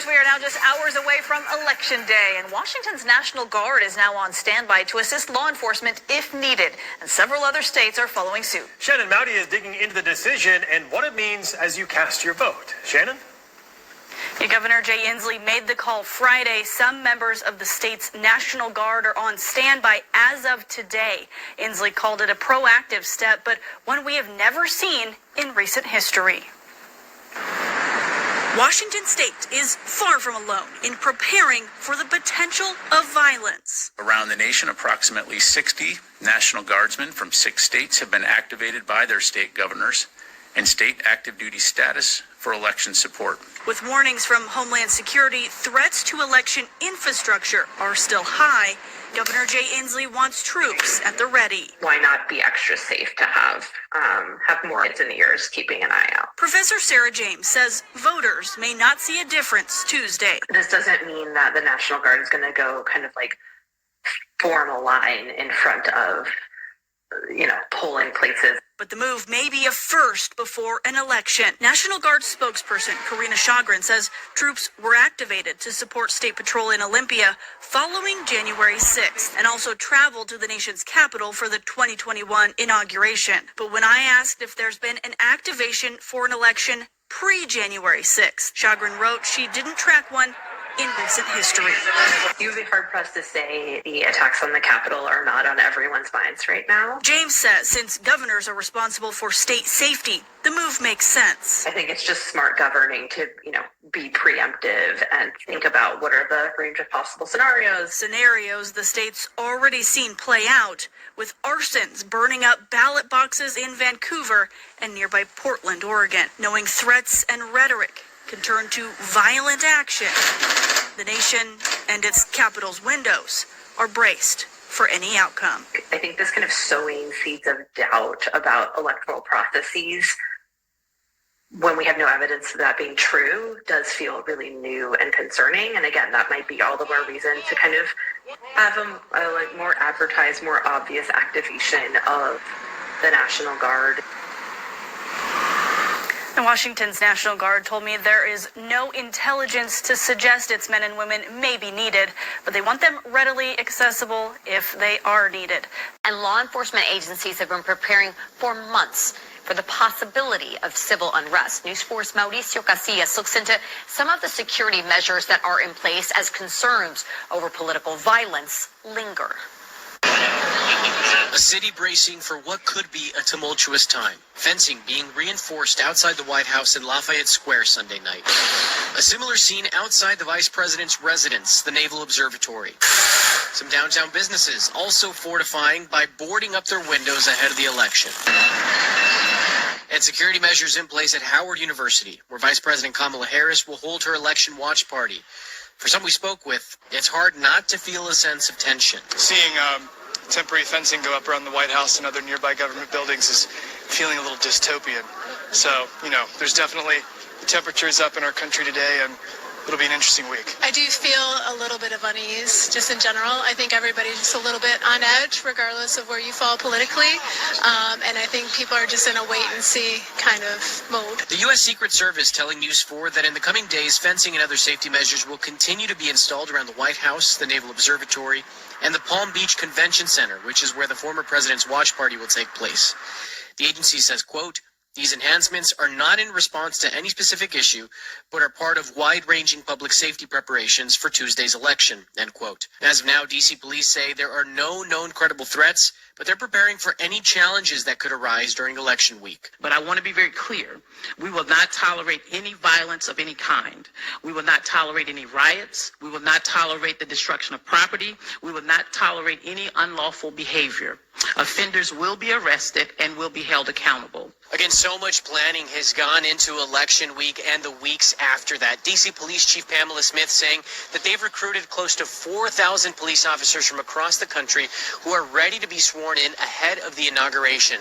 course, we are now just hours away from Election Day, and Washington's National Guard is now on standby to assist law enforcement if needed, and several other states are following suit. Shannon Mowdy is digging into the decision and what it means as you cast your vote. Shannon? Governor Jay Inslee made the call Friday. Some members of the state's National Guard are on standby as of today. Inslee called it a proactive step, but one we have never seen in recent history. Washington state is far from alone in preparing for the potential of violence. Around the nation, approximately 60 National Guardsmen from 6 states have been activated by their state governors in state active duty status for election support. With warnings from Homeland Security, threats to election infrastructure are still high. Governor Jay Inslee wants troops at the ready. Why not be extra safe to have more heads and ears keeping an eye out? Professor Sarah James says voters may not see a difference Tuesday. This doesn't mean that the National Guard is going to go kind of like form a line in front of, polling places. But the move may be a first before an election. National Guard spokesperson Karina Shagrin says troops were activated to support State Patrol in Olympia following January 6th and also traveled to the nation's capital for the 2021 inauguration. But when I asked if there's been an activation for an election pre-January 6th, Shagrin wrote she didn't track one in recent history. You'd be hard-pressed to say the attacks on the Capitol are not on everyone's minds right now. James says since governors are responsible for state safety, the move makes sense. I think it's just smart governing to, be preemptive and think about what are the range of possible scenarios. Scenarios the state's already seen play out, with arsons burning up ballot boxes in Vancouver and nearby Portland, Oregon. Knowing threats and rhetoric can turn to violent action, the nation and its capital's windows are braced for any outcome. I think this kind of sowing seeds of doubt about electoral processes when we have no evidence of that being true does feel really new and concerning. And again, that might be all the more reason to kind of have a more advertised, more obvious activation of the National Guard. Washington's National Guard told me there is no intelligence to suggest its men and women may be needed, but they want them readily accessible if they are needed. And law enforcement agencies have been preparing for months for the possibility of civil unrest. News 4's Mauricio Casillas looks into some of the security measures that are in place as concerns over political violence linger. A city bracing for what could be a tumultuous time. Fencing being reinforced outside the White House in Lafayette Square Sunday night. A similar scene outside the Vice President's residence, the Naval Observatory. Some downtown businesses also fortifying by boarding up their windows ahead of the election. And security measures in place at Howard University, where Vice President Kamala Harris will hold her election watch party. For some we spoke with, it's hard not to feel a sense of tension. Seeing temporary fencing go up around the White House and other nearby government buildings is feeling a little dystopian. So, there's definitely the temperature is up in our country today, and it'll be an interesting week. I do feel a little bit of unease just in general. I think everybody's just a little bit on edge regardless of where you fall politically. And I think people are just in a wait and see kind of mode. The U.S. Secret Service telling News 4 that in the coming days, fencing and other safety measures will continue to be installed around the White House, the Naval Observatory, and the Palm Beach Convention Center, which is where the former president's watch party will take place. The agency says, quote, "These enhancements are not in response to any specific issue, but are part of wide-ranging public safety preparations for Tuesday's election," end quote. As of now, D.C. police say there are no known credible threats, but they're preparing for any challenges that could arise during election week. But I want to be very clear. We will not tolerate any violence of any kind. We will not tolerate any riots. We will not tolerate the destruction of property. We will not tolerate any unlawful behavior. Offenders will be arrested and will be held accountable. Again, so much planning has gone into election week and the weeks after that. D.C. Police Chief Pamela Smith saying that they've recruited close to 4,000 police officers from across the country who are ready to be sworn in ahead of the inauguration.